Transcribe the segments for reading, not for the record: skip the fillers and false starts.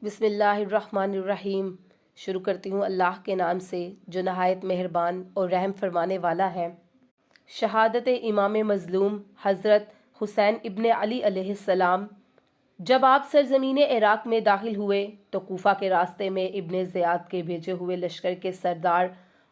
بسم اللہ الرحمن الرحیم۔ شروع کرتی ہوں اللہ کے نام سے جو نہایت مہربان اور رحم فرمانے والا ہے۔ شہادت امام مظلوم حضرت حسین ابن علی علیہ السلام۔ جب آپ سرزمین عراق میں داخل ہوئے تو کوفہ کے راستے میں ابن زیاد کے بھیجے ہوئے لشکر کے سردار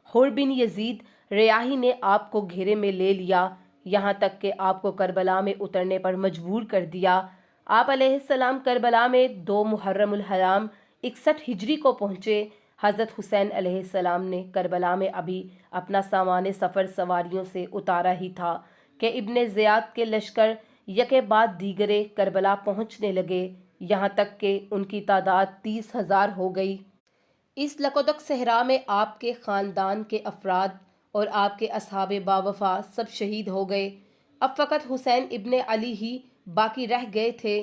حر بن یزید ریاحی نے آپ کو گھیرے میں لے لیا، یہاں تک کہ آپ کو کربلا میں اترنے پر مجبور کر دیا۔ آپ علیہ السلام کربلا میں 2 محرم الحرام 61 ہجری کو پہنچے۔ حضرت حسین علیہ السلام نے کربلا میں ابھی اپنا سامان سفر سواریوں سے اتارا ہی تھا کہ ابن زیاد کے لشکر یکے بعد دیگرے کربلا پہنچنے لگے، یہاں تک کہ ان کی تعداد 30,000 ہو گئی۔ اس لکودک صحرا میں آپ کے خاندان کے افراد اور آپ کے اصحاب باوفا سب شہید ہو گئے۔ اب فقط حسین ابن علی ہی باقی رہ گئے تھے۔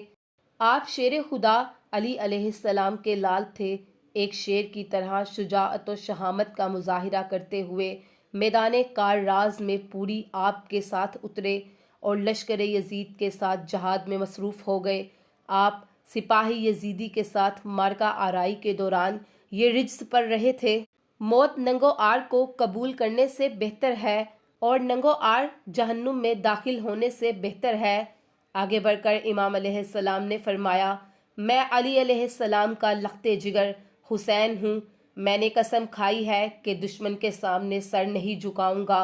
آپ شیر خدا علی علیہ السلام کے لال تھے۔ ایک شیر کی طرح شجاعت و شہامت کا مظاہرہ کرتے ہوئے میدان کارراز میں پوری آپ کے ساتھ اترے اور لشکر یزید کے ساتھ جہاد میں مصروف ہو گئے۔ آپ سپاہی یزیدی کے ساتھ مارکہ آرائی کے دوران یہ رجز پر رہے تھے، موت ننگو آر کو قبول کرنے سے بہتر ہے اور ننگو آر جہنم میں داخل ہونے سے بہتر ہے۔ آگے بڑھ کر امام علیہ السلام نے فرمایا، میں علی علیہ السلام کا لخت جگر حسین ہوں۔ میں نے قسم کھائی ہے کہ دشمن کے سامنے سر نہیں جھکاؤں گا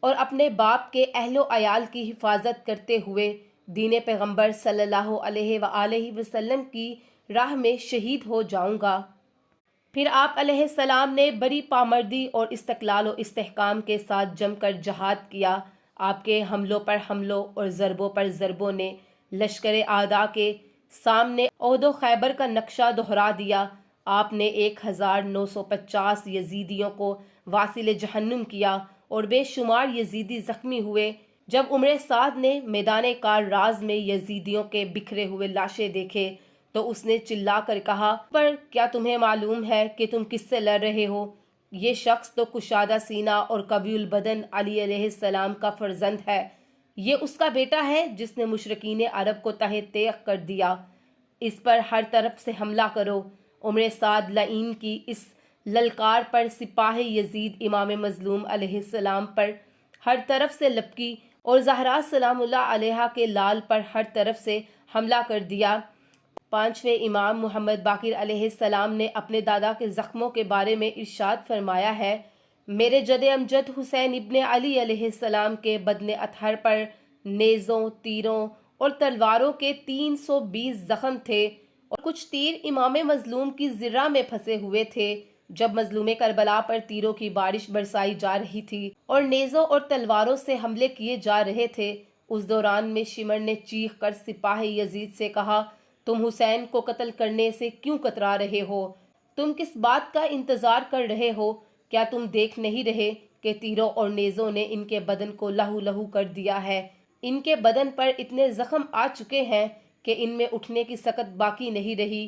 اور اپنے باپ کے اہل و عیال کی حفاظت کرتے ہوئے دین پیغمبر صلی اللہ علیہ وآلہ وسلم کی راہ میں شہید ہو جاؤں گا۔ پھر آپ علیہ السلام نے بڑی پامردی اور استقلال و استحکام کے ساتھ جم کر جہاد کیا۔ آپ کے حملوں پر حملوں اور ضربوں پر ضربوں نے لشکر اعداء کے سامنے عہد و خیبر کا نقشہ دہرا دیا۔ آپ نے 1950 یزیدیوں کو واصل جہنم کیا اور بے شمار یزیدی زخمی ہوئے۔ جب عمر سعد نے میدان کارراز میں یزیدیوں کے بکھرے ہوئے لاشیں دیکھے تو اس نے چلا کر کہا، پر کیا تمہیں معلوم ہے کہ تم کس سے لڑ رہے ہو؟ یہ شخص تو کشادہ سینہ اور قوی البدن علی علیہ السلام کا فرزند ہے۔ یہ اس کا بیٹا ہے جس نے مشرکین عرب کو تہہ تیغ کر دیا۔ اس پر ہر طرف سے حملہ کرو۔ عمر سعد لعین کی اس للکار پر سپاہی یزید امام مظلوم علیہ السلام پر ہر طرف سے لپکی اور زہرا سلام اللہ علیہا کے لال پر ہر طرف سے حملہ کر دیا۔ 5ویں امام محمد باقر علیہ السلام نے اپنے دادا کے زخموں کے بارے میں ارشاد فرمایا ہے، میرے جد امجد حسین ابن علی علیہ السلام کے بدن اطہر پر نیزوں، تیروں اور تلواروں کے 320 زخم تھے اور کچھ تیر امام مظلوم کی زرہ میں پھنسے ہوئے تھے۔ جب مظلوم کربلا پر تیروں کی بارش برسائی جا رہی تھی اور نیزوں اور تلواروں سے حملے کیے جا رہے تھے، اس دوران میں شمر نے چیخ کر سپاہی یزید سے کہا، تم حسین کو قتل کرنے سے کیوں کترا رہے ہو؟ تم کس بات کا انتظار کر رہے ہو؟ کیا تم دیکھ نہیں رہے کہ تیروں اور نیزوں نے ان کے بدن کو لہو لہو کر دیا ہے؟ ان کے بدن پر اتنے زخم آ چکے ہیں کہ ان میں اٹھنے کی سکت باقی نہیں رہی۔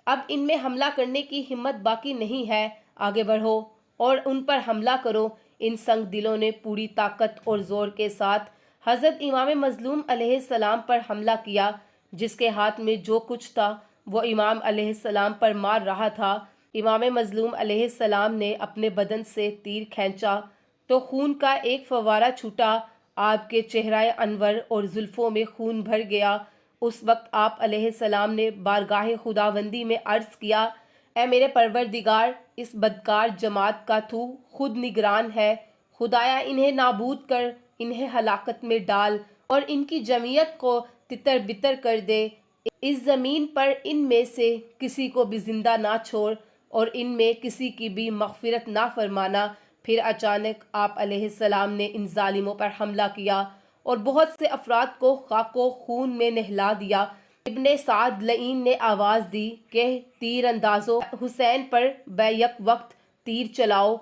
اب ان میں حملہ کرنے کی ہمت باقی نہیں ہے۔ آگے بڑھو اور ان پر حملہ کرو۔ ان سنگ دلوں نے پوری طاقت اور زور کے ساتھ حضرت امام مظلوم علیہ السلام پر حملہ کیا۔ جس کے ہاتھ میں جو کچھ تھا وہ امام علیہ السلام پر مار رہا تھا۔ امام مظلوم علیہ السلام نے اپنے بدن سے تیر کھینچا تو خون کا ایک فوارہ چھوٹا۔ آپ کے چہرہ انور اور زلفوں میں خون بھر گیا۔ اس وقت آپ علیہ السلام نے بارگاہ خداوندی میں عرض کیا، اے میرے پروردگار، اس بدکار جماعت کا تو خود نگران ہے۔ خدایا انہیں نابود کر، انہیں ہلاکت میں ڈال اور ان کی جمعیت کو تتر بتر کر دے۔ اس زمین پر ان میں سے کسی کو بھی زندہ نہ چھوڑ اور ان میں کسی کی بھی مغفرت نہ فرمانا۔ پھر اچانک آپ علیہ السلام نے ان ظالموں پر حملہ کیا اور بہت سے افراد کو خاک و خون میں نہلا دیا۔ ابن سعد لعین نے آواز دی کہ تیر اندازو، حسین پر بیک وقت تیر چلاؤ۔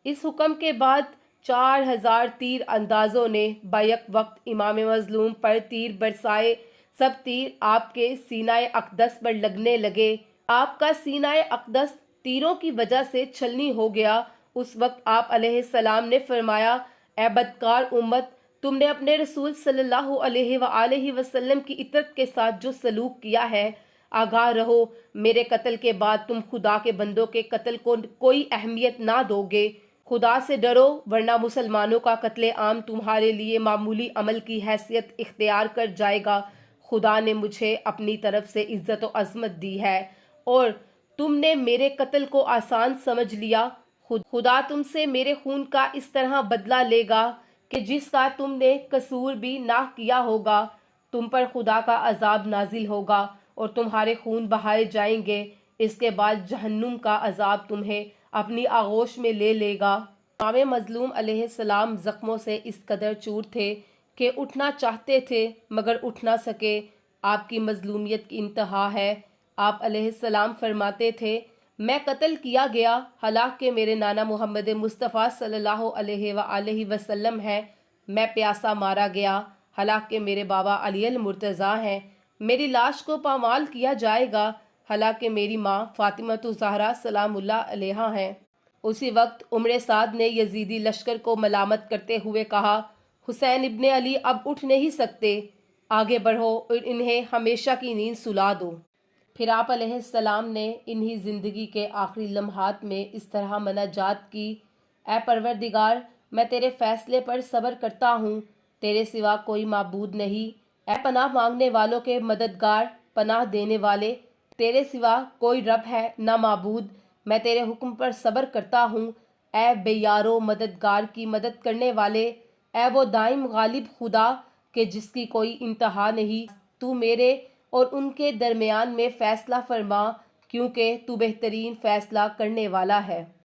اس حکم کے بعد 4000 تیر اندازوں نے بیک وقت امام مظلوم پر تیر برسائے۔ سب تیر آپ کے سینہ اقدس پر لگنے لگے۔ آپ کا سینہ اقدس تیروں کی وجہ سے چھلنی ہو گیا۔ اس وقت آپ علیہ السلام نے فرمایا، اے بدکار امت، تم نے اپنے رسول صلی اللہ علیہ وآلہ وسلم کی اطاعت کے ساتھ جو سلوک کیا ہے، آگاہ رہو میرے قتل کے بعد تم خدا کے بندوں کے قتل کو کوئی اہمیت نہ دو گے۔ خدا سے ڈرو ورنہ مسلمانوں کا قتل عام تمہارے لیے معمولی عمل کی حیثیت اختیار کر جائے گا۔ خدا نے مجھے اپنی طرف سے عزت و عظمت دی ہے اور تم نے میرے قتل کو آسان سمجھ لیا۔ خدا تم سے میرے خون کا اس طرح بدلہ لے گا کہ جس کا تم نے قصور بھی نہ کیا ہوگا۔ تم پر خدا کا عذاب نازل ہوگا اور تمہارے خون بہائے جائیں گے۔ اس کے بعد جہنم کا عذاب تمہیں اپنی آغوش میں لے لے گا۔ امام مظلوم علیہ السلام زخموں سے اس قدر چور تھے کہ اٹھنا چاہتے تھے مگر اٹھ نہ سکے۔ آپ کی مظلومیت کی انتہا ہے۔ آپ علیہ السلام فرماتے تھے میں قتل کیا گیا حالانکہ میرے نانا محمد مصطفیٰ صلی اللہ علیہ وآلہ وسلم ہیں۔ میں پیاسا مارا گیا حالانکہ میرے بابا علی المرتضیٰ ہیں۔ میری لاش کو پامال کیا جائے گا حالانکہ میری ماں فاطمہ الزہرا سلام اللہ علیہا ہیں۔ اسی وقت عمر سعد نے یزیدی لشکر کو ملامت کرتے ہوئے کہا حسین ابن علی اب اٹھ نہیں سکتے، آگے بڑھو اور انہیں ہمیشہ کی نیند سلا دو۔ پھر آپ علیہ السلام نے انہی زندگی کے آخری لمحات میں اس طرح مناجات کی اے پروردگار میں تیرے فیصلے پر صبر کرتا ہوں، تیرے سوا کوئی معبود نہیں۔ اے پناہ مانگنے والوں کے مددگار، پناہ دینے والے، تیرے سوا کوئی رب ہے نہ معبود، میں تیرے حکم پر صبر کرتا ہوں۔ اے بے یارو مددگار کی مدد کرنے والے، اے وہ دائم غالب خدا کہ جس کی کوئی انتہا نہیں، تو میرے اور ان کے درمیان میں فیصلہ فرما کیونکہ تو بہترین فیصلہ کرنے والا ہے۔